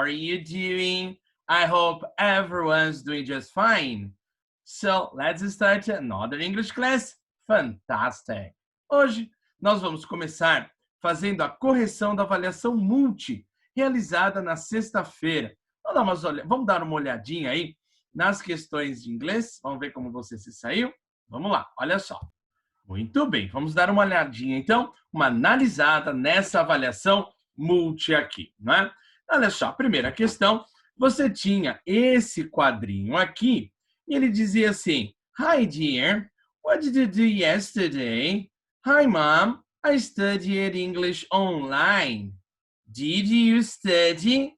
are you doing? I hope everyone's doing just fine. So, let's start another English class. Fantastic! Hoje, nós vamos começar fazendo a correção da avaliação multi, realizada na sexta-feira. Vamos dar uma olhadinha aí nas questões de inglês. Vamos ver como você se saiu? Vamos lá, olha só. Muito bem, vamos dar uma olhadinha, então, uma analisada nessa avaliação multi aqui, não é? Olha só, primeira questão, você tinha esse quadrinho aqui, e ele dizia assim, Hi dear, what did you do yesterday? Hi mom, I studied English online. Did you study?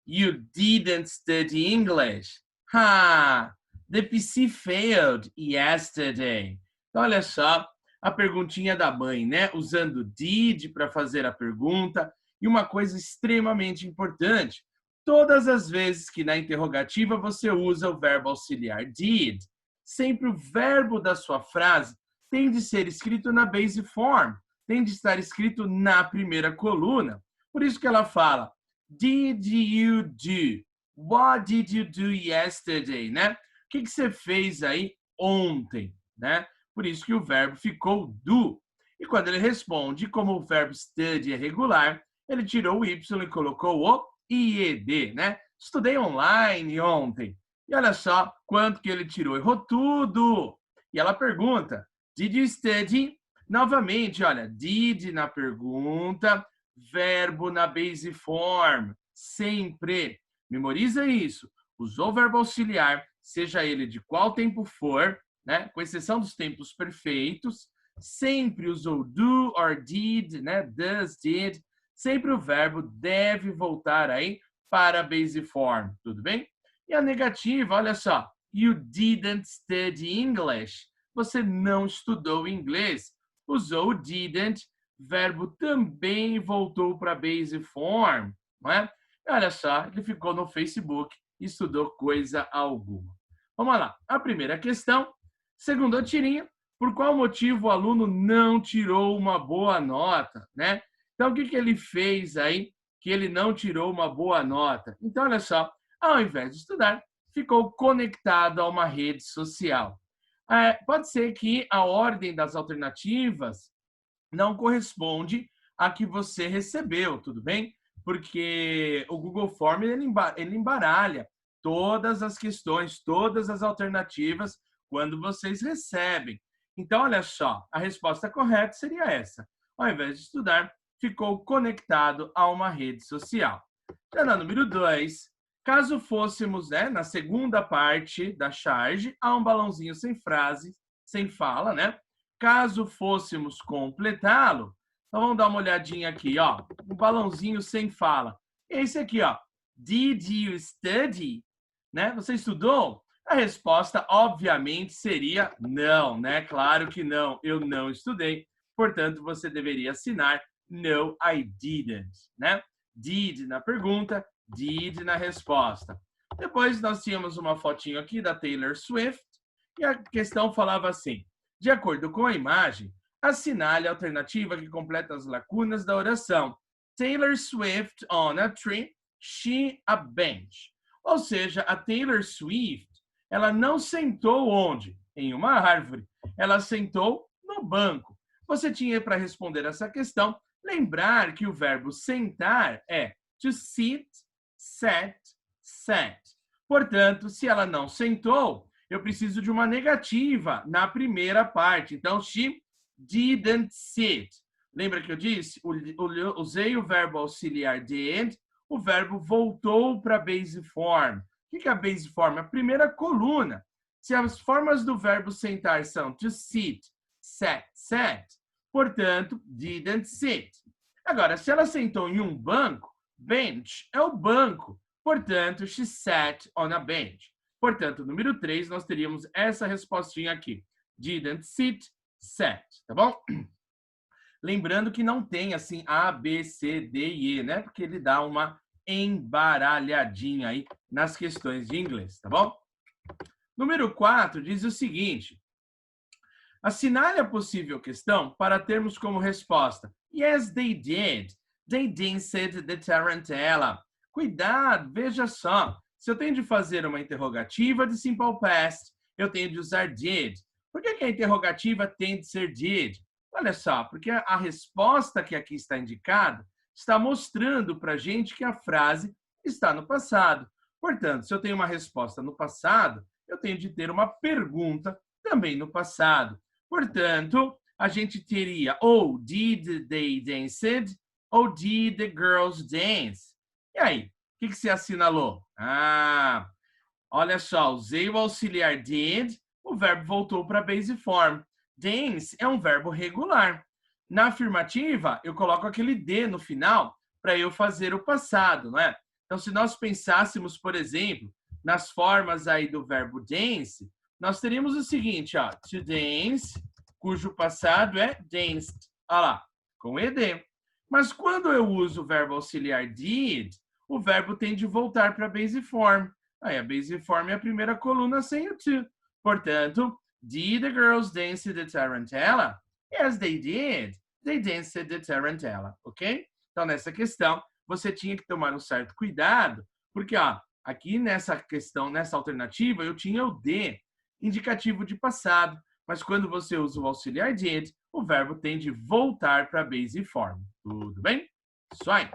You didn't study English. The PC failed yesterday. Então, olha só, a perguntinha da mãe, né? Usando did para fazer a pergunta. E uma coisa extremamente importante, todas as vezes que na interrogativa você usa o verbo auxiliar did, sempre o verbo da sua frase tem de ser escrito na base form, tem de estar escrito na primeira coluna. Por isso que ela fala, did you do? What did you do yesterday? Né? O que você fez aí ontem? Né? Por isso que o verbo ficou do. E quando ele responde, como o verbo study é regular, ele tirou o Y e colocou o IED, né? Estudei online ontem. E olha só quanto que ele tirou. Errou tudo. E ela pergunta, did you study? Novamente, olha, did na pergunta, verbo na base form, sempre. Memoriza isso. Usou o verbo auxiliar, seja ele de qual tempo for, né? Com exceção dos tempos perfeitos, sempre usou do or did, né? Does, did. Sempre o verbo deve voltar aí para a base form, tudo bem? E a negativa, olha só, you didn't study English. Você não estudou inglês. Usou o didn't, verbo também voltou para a base form, não é? E olha só, ele ficou no Facebook e estudou coisa alguma. Vamos lá, a primeira questão, segunda tirinha, por qual motivo o aluno não tirou uma boa nota, né? Então, o que ele fez aí que ele não tirou uma boa nota? Então, olha só, ao invés de estudar, ficou conectado a uma rede social. Pode ser que a ordem das alternativas não corresponde à que você recebeu, tudo bem? Porque o Google Form ele embaralha todas as questões, todas as alternativas quando vocês recebem. Então, olha só, a resposta correta seria essa. Ao invés de estudar, ficou conectado a uma rede social. Já na número 2, caso fôssemos, né, na segunda parte da charge, há um balãozinho sem frase, sem fala, né? Caso fôssemos completá-lo, então vamos dar uma olhadinha aqui, ó, um balãozinho sem fala. Esse aqui, ó, did you study? Né? Você estudou? A resposta, obviamente, seria não, né? Claro que não, eu não estudei. Portanto, você deveria assinar no, I didn't, né? Did na pergunta, did na resposta. Depois nós tínhamos uma fotinho aqui da Taylor Swift e a questão falava assim, de acordo com a imagem, assinale a alternativa que completa as lacunas da oração. Taylor Swift on a tree, she a bench. Ou seja, a Taylor Swift, ela não sentou onde? Em uma árvore. Ela sentou no banco. Você tinha para responder essa questão, lembrar que o verbo sentar é to sit, sat, sat. Portanto, se ela não sentou, eu preciso de uma negativa na primeira parte. Então, she didn't sit. Lembra que eu disse? Usei o verbo auxiliar did, o verbo voltou para a base form. O que é a base form? A primeira coluna. Se as formas do verbo sentar são to sit, sat, sat, portanto, didn't sit. Agora, se ela sentou em um banco, bench é o banco. Portanto, she sat on a bench. Portanto, número 3, nós teríamos essa respostinha aqui. Didn't sit, sat, tá bom? Lembrando que não tem assim A, B, C, D e E, né? Porque ele dá uma embaralhadinha aí nas questões de inglês, tá bom? Número 4 diz o seguinte. Assinale a possível questão para termos como resposta Yes, they did. They danced the tarantella. Cuidado, veja só. Se eu tenho de fazer uma interrogativa de simple past, eu tenho de usar did. Por que a interrogativa tem de ser did? Olha só, porque a resposta que aqui está indicada está mostrando para a gente que a frase está no passado. Portanto, se eu tenho uma resposta no passado, eu tenho de ter uma pergunta também no passado. Portanto, a gente teria ou did they dance ou did the girls dance. E aí, o que você assinalou? Olha só, usei o auxiliar did, o verbo voltou para a base form. Dance é um verbo regular. Na afirmativa, eu coloco aquele D no final para eu fazer o passado, não é? Então, se nós pensássemos, por exemplo, nas formas aí do verbo dance, nós teríamos o seguinte, ó, to dance, cujo passado é danced, olha lá, com ed. Mas quando eu uso o verbo auxiliar did, o verbo tem de voltar para a base form. Aí a base form é a primeira coluna sem o to. Portanto, did the girls dance the tarantella? Yes, they did. They danced the tarantella, ok? Então, nessa questão, você tinha que tomar um certo cuidado, porque ó, aqui nessa questão, nessa alternativa, eu tinha o D, indicativo de passado, mas quando você usa o auxiliar did, o verbo tem de voltar para a base form. Tudo bem? Isso aí.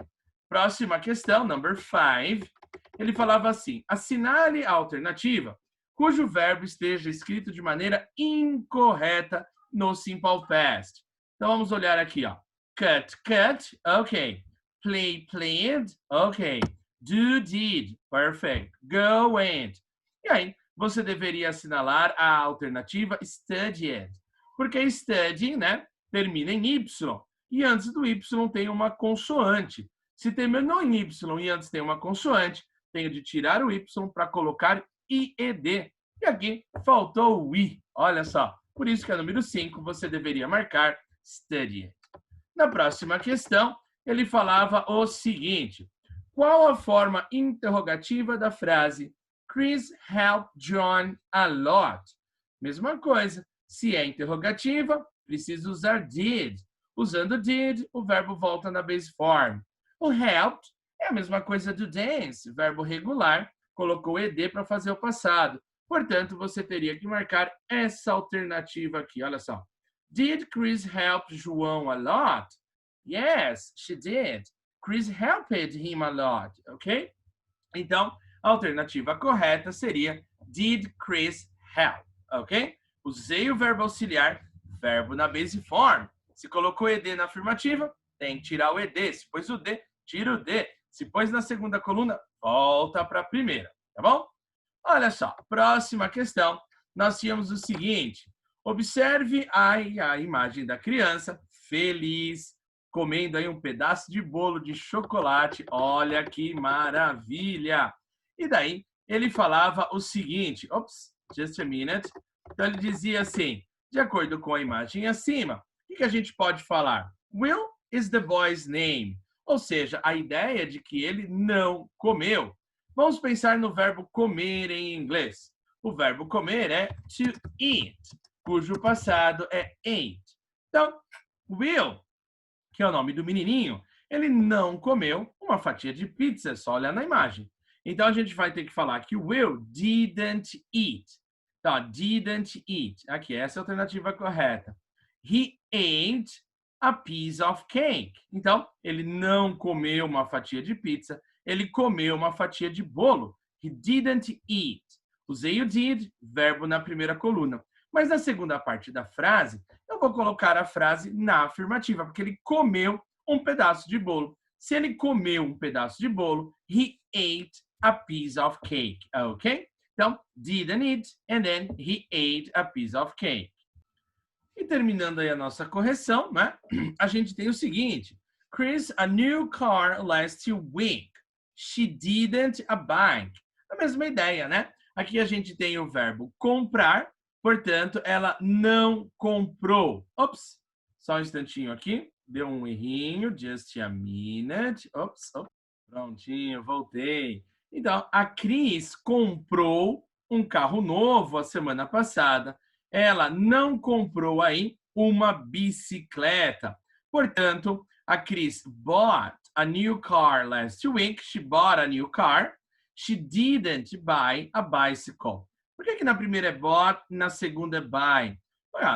Próxima questão, number 5. Ele falava assim, assinale a alternativa cujo verbo esteja escrito de maneira incorreta no simple past. Então, vamos olhar aqui, ó. Cut, cut, ok. Play, played, ok. Do, did, perfect. Go, went. E aí, você deveria assinalar a alternativa studied. Porque study, né, termina em Y. E antes do Y tem uma consoante. Se terminou em Y e antes tem uma consoante, tenho de tirar o Y para colocar IED. E aqui faltou o I. Olha só. Por isso que é número 5, você deveria marcar studied. Na próxima questão, ele falava o seguinte. Qual a forma interrogativa da frase Chris helped John a lot? Mesma coisa. Se é interrogativa, precisa usar did. Usando did, o verbo volta na base form. O helped é a mesma coisa do dance, verbo regular, colocou ed para fazer o passado. Portanto, você teria que marcar essa alternativa aqui. Olha só. Did Chris help João a lot? Yes, she did. Chris helped him a lot, ok? Então, a alternativa correta seria Did Chris help, ok? Usei o verbo auxiliar, verbo na base form. Se colocou ed na afirmativa, tem que tirar o ed. Se pôs o d, tira o d. Se pôs na segunda coluna, volta para a primeira, tá bom? Olha só, próxima questão, nós tínhamos o seguinte. Observe aí a imagem da criança feliz, comendo aí um pedaço de bolo de chocolate. Olha que maravilha! E daí, ele falava o seguinte, just a minute. Então, ele dizia assim, de acordo com a imagem acima, o que a gente pode falar? Will is the boy's name. Ou seja, a ideia de que ele não comeu. Vamos pensar no verbo comer em inglês. O verbo comer é to eat, cujo passado é ate. Então, Will, que é o nome do menininho, ele não comeu uma fatia de pizza, só olhar na imagem. Então, a gente vai ter que falar que Will didn't eat. Tá, didn't eat. Aqui, essa é a alternativa correta. He ate a piece of cake. Então, ele não comeu uma fatia de pizza, ele comeu uma fatia de bolo. He didn't eat. Usei o did, verbo na primeira coluna. Mas na segunda parte da frase, eu vou colocar a frase na afirmativa, porque ele comeu um pedaço de bolo. Se ele comeu um pedaço de bolo, he ate a piece of cake, ok? Então, didn't eat, and then he ate a piece of cake. E terminando aí a nossa correção, né? A gente tem o seguinte. Chris, a new car last week. She didn't a bike. A mesma ideia, né? Aqui a gente tem o verbo comprar, portanto, ela não comprou. Ops, só um instantinho aqui. Deu um errinho, just a minute. Ops. Prontinho, voltei. Então, a Cris comprou um carro novo a semana passada. Ela não comprou aí uma bicicleta. Portanto, a Cris bought a new car last week. She bought a new car. She didn't buy a bicycle. Por que na primeira é bought e na segunda é buy?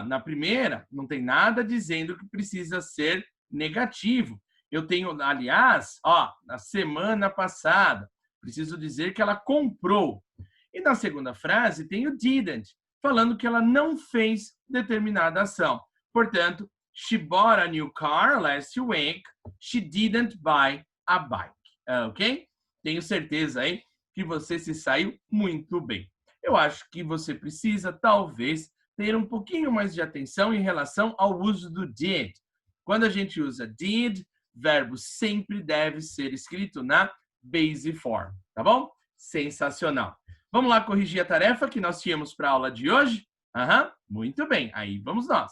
Na primeira, não tem nada dizendo que precisa ser negativo. Eu tenho, aliás, na semana passada, preciso dizer que ela comprou. E na segunda frase tem o didn't, falando que ela não fez determinada ação. Portanto, she bought a new car last week. She didn't buy a bike. Ok? Tenho certeza aí que você se saiu muito bem. Eu acho que você precisa, talvez, ter um pouquinho mais de atenção em relação ao uso do did. Quando a gente usa did, verbo sempre deve ser escrito na base form, tá bom? Sensacional. Vamos lá corrigir a tarefa que nós tínhamos para a aula de hoje? Muito bem, aí vamos nós.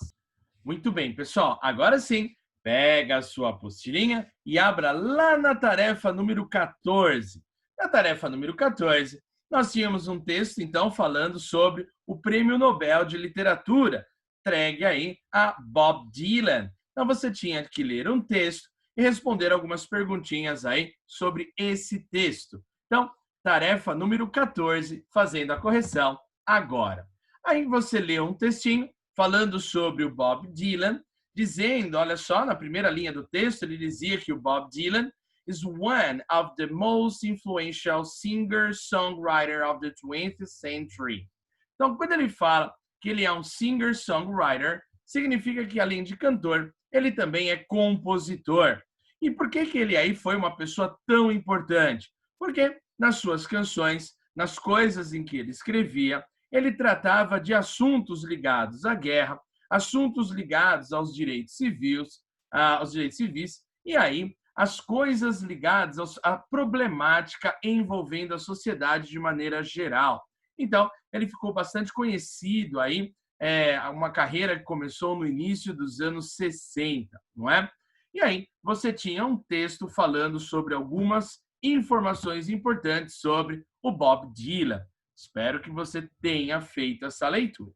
Muito bem, pessoal, agora sim, pega a sua apostilinha e abra lá na tarefa número 14. Na tarefa número 14, nós tínhamos um texto, então, falando sobre o Prêmio Nobel de Literatura, entregue aí a Bob Dylan. Então, você tinha que ler um texto e responder algumas perguntinhas aí sobre esse texto. Então, tarefa número 14, fazendo a correção agora. Aí você lê um textinho falando sobre o Bob Dylan, dizendo, olha só, na primeira linha do texto, ele dizia que o Bob Dylan is one of the most influential singer-songwriter of the 20th century. Então, quando ele fala que ele é um singer-songwriter, significa que, além de cantor, ele também é compositor. E por que ele aí foi uma pessoa tão importante? Porque nas suas canções, nas coisas em que ele escrevia, ele tratava de assuntos ligados à guerra, assuntos ligados aos direitos civis, e aí as coisas ligadas à problemática envolvendo a sociedade de maneira geral. Então, ele ficou bastante conhecido aí, uma carreira que começou no início dos anos 60, não é? E aí, você tinha um texto falando sobre algumas informações importantes sobre o Bob Dylan. Espero que você tenha feito essa leitura.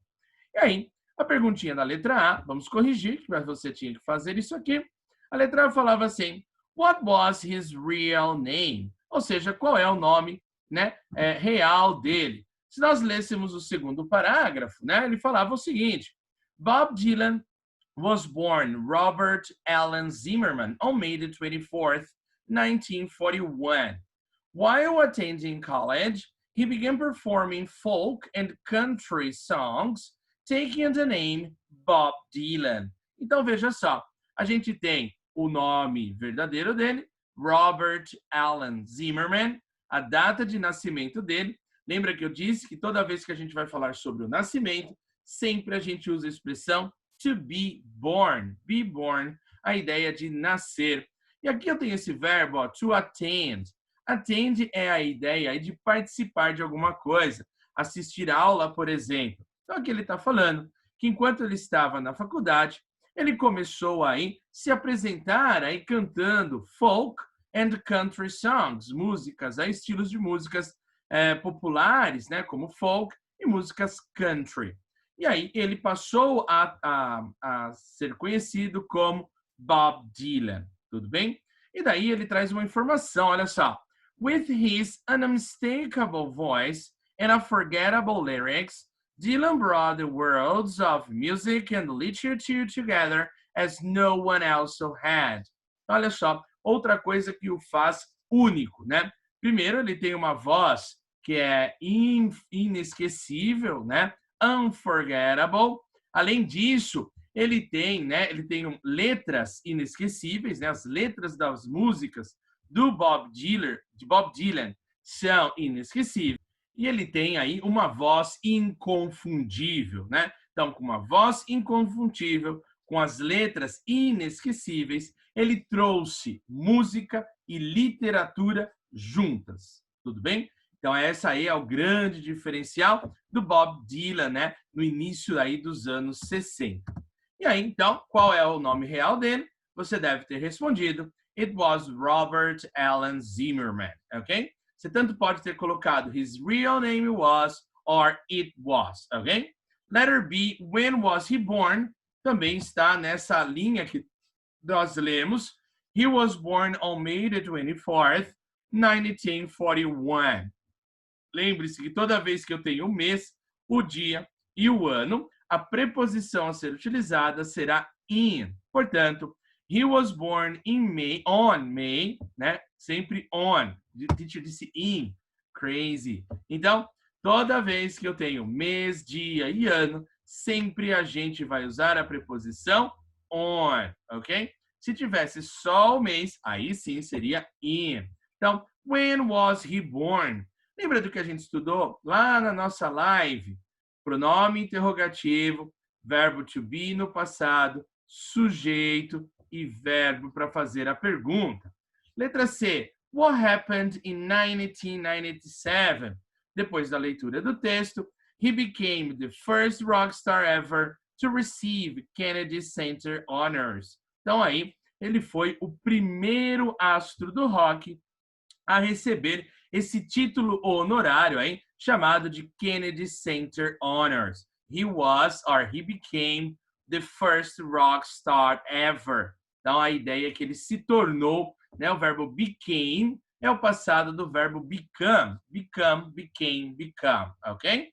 E aí, a perguntinha da letra A, vamos corrigir, mas você tinha que fazer isso aqui. A letra A falava assim, what was his real name? Ou seja, qual é o nome, né, real dele? Se nós lêssemos o segundo parágrafo, né, ele falava o seguinte, Bob Dylan was born Robert Allen Zimmerman on May the 24th, 1941. While attending college, he began performing folk and country songs, taking the name Bob Dylan. Então, veja só, a gente tem o nome verdadeiro dele, Robert Allen Zimmerman, a data de nascimento dele. Lembra que eu disse que toda vez que a gente vai falar sobre o nascimento, sempre a gente usa a expressão to be born, a ideia de nascer. E aqui eu tenho esse verbo, to attend. Attend é a ideia de participar de alguma coisa, assistir aula, por exemplo. Então aqui ele está falando que enquanto ele estava na faculdade, ele começou aí se apresentar aí cantando folk and country songs, músicas, estilos de músicas populares, né, como folk e músicas country. E aí ele passou a ser conhecido como Bob Dylan, tudo bem? E daí ele traz uma informação, olha só. With his unmistakable voice and unforgettable lyrics, Dylan brought the worlds of music and literature together as no one else had. Olha só, outra coisa que o faz único, né? Primeiro, ele tem uma voz que é inesquecível, né? Unforgettable. Além disso, ele tem letras inesquecíveis, né? As letras das músicas de Bob Dylan são inesquecíveis. E ele tem aí uma voz inconfundível, né? Então, com uma voz inconfundível, com as letras inesquecíveis, ele trouxe música e literatura juntas. Tudo bem? Então, essa aí é o grande diferencial do Bob Dylan, né? No início aí dos anos 60. E aí, então, qual é o nome real dele? Você deve ter respondido. It was Robert Allen Zimmerman, ok? Você tanto pode ter colocado his real name was or it was, ok? Letter B, when was he born? Também está nessa linha que nós lemos, He was born on May the 24th, 1941. Lembre-se que toda vez que eu tenho o mês, o dia e o ano, a preposição a ser utilizada será in. Portanto, he was born in May, on May, né? Sempre on. A teacher disse in. Crazy. Então, toda vez que eu tenho mês, dia e ano, sempre a gente vai usar a preposição on, ok? Se tivesse só o mês, aí sim seria in. Então, when was he born? Lembra do que a gente estudou lá na nossa live? Pronome interrogativo, verbo to be no passado, sujeito e verbo para fazer a pergunta. Letra C. What happened in 1997? Depois da leitura do texto, he became the first rock star ever to receive Kennedy Center Honors. Então aí, ele foi o primeiro astro do rock a receber esse título honorário aí, chamado de Kennedy Center Honors. He became the first rock star ever. Então, a ideia é que ele se tornou, né? O verbo became é o passado do verbo become. Become, became, become, ok?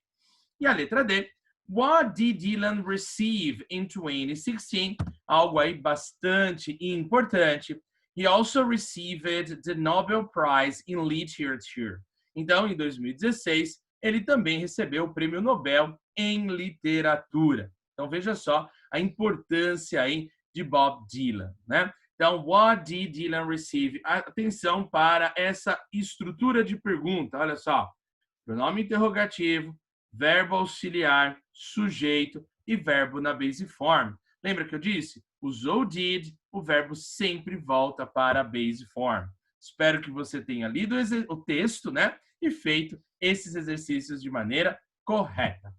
E a letra D. What did Dylan receive in 2016? Algo aí bastante importante. He also received the Nobel Prize in Literature. Então, em 2016, ele também recebeu o Prêmio Nobel em Literatura. Então, veja só a importância aí de Bob Dylan, né? Então, what did Dylan receive? Atenção para essa estrutura de pergunta. Olha só. Pronome interrogativo, verbo auxiliar, sujeito e verbo na base form. Lembra que eu disse? Usou did, o verbo sempre volta para a base form. Espero que você tenha lido o texto, né? E feito esses exercícios de maneira correta.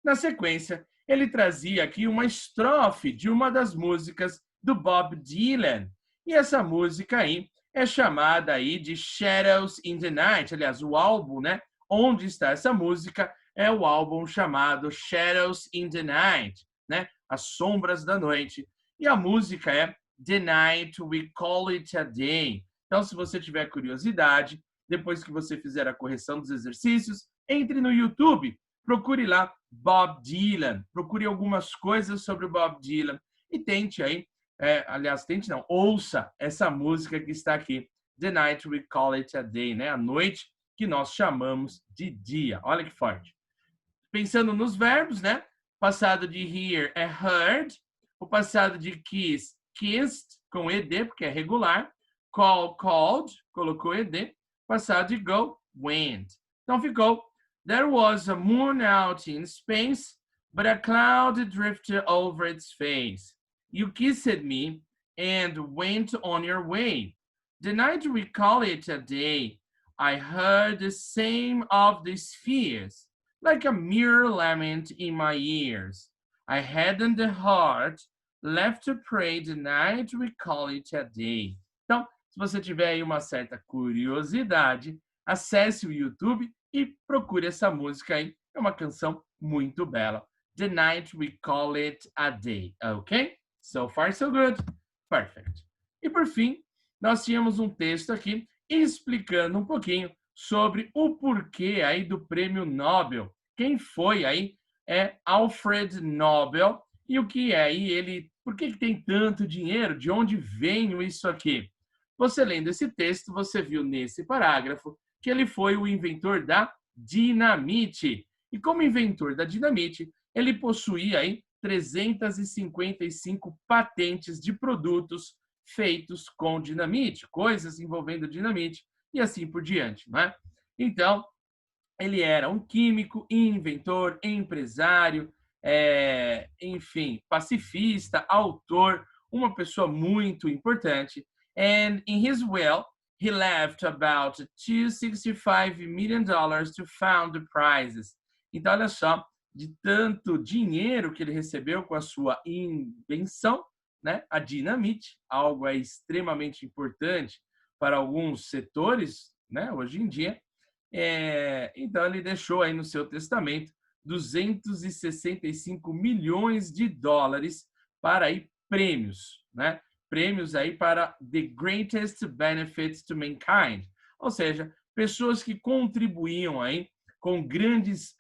Na sequência, ele trazia aqui uma estrofe de uma das músicas do Bob Dylan. E essa música aí é chamada aí de Shadows in the Night. Aliás, o álbum, né? Onde está essa música é o álbum chamado Shadows in the Night, né? As Sombras da Noite. E a música é The Night We Call It a Day. Então, se você tiver curiosidade, depois que você fizer a correção dos exercícios, entre no YouTube, procure lá Bob Dylan, procure algumas coisas sobre o Bob Dylan e tente aí, ouça essa música que está aqui, The Night We Call It a Day, né? A noite que nós chamamos de dia. Olha que forte. Pensando nos verbos, né? Passado de hear é heard, o passado de kiss, kissed, com ed, porque é regular, call, called, colocou ed, passado de go, went. Então ficou, there was a moon out in space, but a cloud drifted over its face. You kissed me and went on your way. The night we call it a day, I heard the same of the spheres, like a mere lament in my ears. I hadn't the heart left to pray the night we call it a day. Então, se você tiver aí uma certa curiosidade, acesse o YouTube e procure essa música aí. É uma canção muito bela. The Night We Call It a Day, ok? So far, so good. Perfect. E por fim, nós tínhamos um texto aqui explicando um pouquinho sobre o porquê aí do Prêmio Nobel. Quem foi aí é Alfred Nobel e o que é aí ele, por que tem tanto dinheiro? De onde vem isso aqui? Você lendo esse texto, você viu nesse parágrafo que ele foi o inventor da dinamite. E como inventor da dinamite, ele possuía aí 355 patentes de produtos feitos com dinamite, coisas envolvendo dinamite e assim por diante, não é? Então, ele era um químico, inventor, empresário, enfim, pacifista, autor, uma pessoa muito importante. And in his will, he left about $265 million to found the prizes. Então, olha só, de tanto dinheiro que ele recebeu com a sua invenção, né, a dinamite, algo extremamente importante para alguns setores, né, hoje em dia. Então, ele deixou aí no seu testamento 265 milhões de dólares para aí prêmios, né? prêmios aí para the greatest benefits to mankind, ou seja, pessoas que contribuíam aí com grandes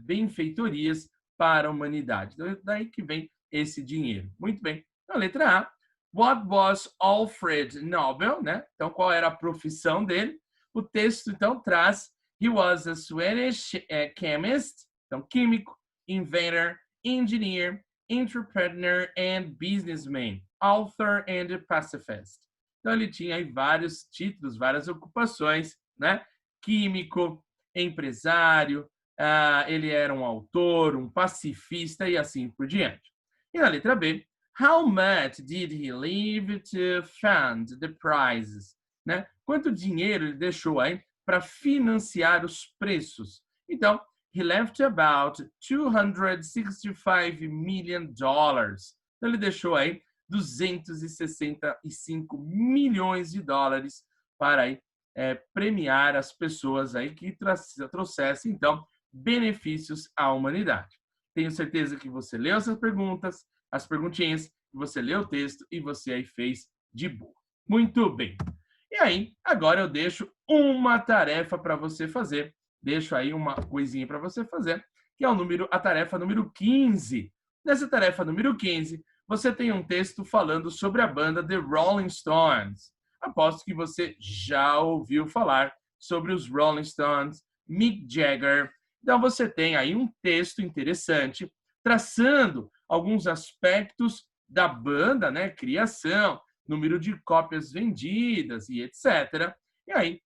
benfeitorias para a humanidade. Então, daí que vem esse dinheiro. Muito bem. Então, letra A. What was Alfred Nobel, né? Então, qual era a profissão dele? O texto, então, traz he was a Swedish chemist, então, químico, inventor, engineer, entrepreneur and businessman, author and pacifist. Então, ele tinha aí vários títulos, várias ocupações, né? Químico, empresário, ele era um autor, um pacifista e assim por diante. E na letra B, how much did he leave to fund the prizes? Né? Quanto dinheiro ele deixou aí para financiar os preços? Então, he left about $265 million. Então, ele deixou aí 265 milhões de dólares para aí, premiar as pessoas aí que trouxessem, então, benefícios à humanidade. Tenho certeza que você leu essas perguntas, as perguntinhas, você leu o texto e você aí fez de boa. Muito bem. E aí, agora eu deixo uma tarefa para você fazer. Deixo aí uma coisinha para você fazer, que é a tarefa número 15. Nessa tarefa número 15, você tem um texto falando sobre a banda The Rolling Stones. Aposto que você já ouviu falar sobre os Rolling Stones, Mick Jagger. Então, você tem aí um texto interessante, traçando alguns aspectos da banda, né? Criação, número de cópias vendidas e etc. E aí,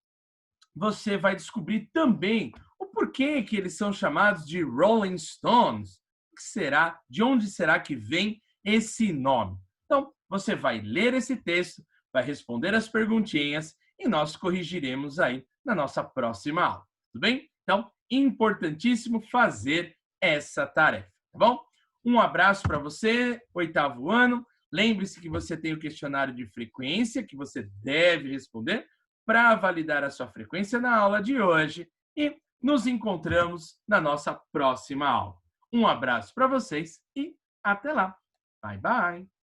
você vai descobrir também o porquê que eles são chamados de Rolling Stones. O que será? De onde será que vem esse nome? Então, você vai ler esse texto, vai responder as perguntinhas e nós corrigiremos aí na nossa próxima aula. Tudo bem? Então, importantíssimo fazer essa tarefa, tá bom? Um abraço para você, 8º ano. Lembre-se que você tem o questionário de frequência que você deve responder para validar a sua frequência na aula de hoje e nos encontramos na nossa próxima aula. Um abraço para vocês e até lá. Bye, bye.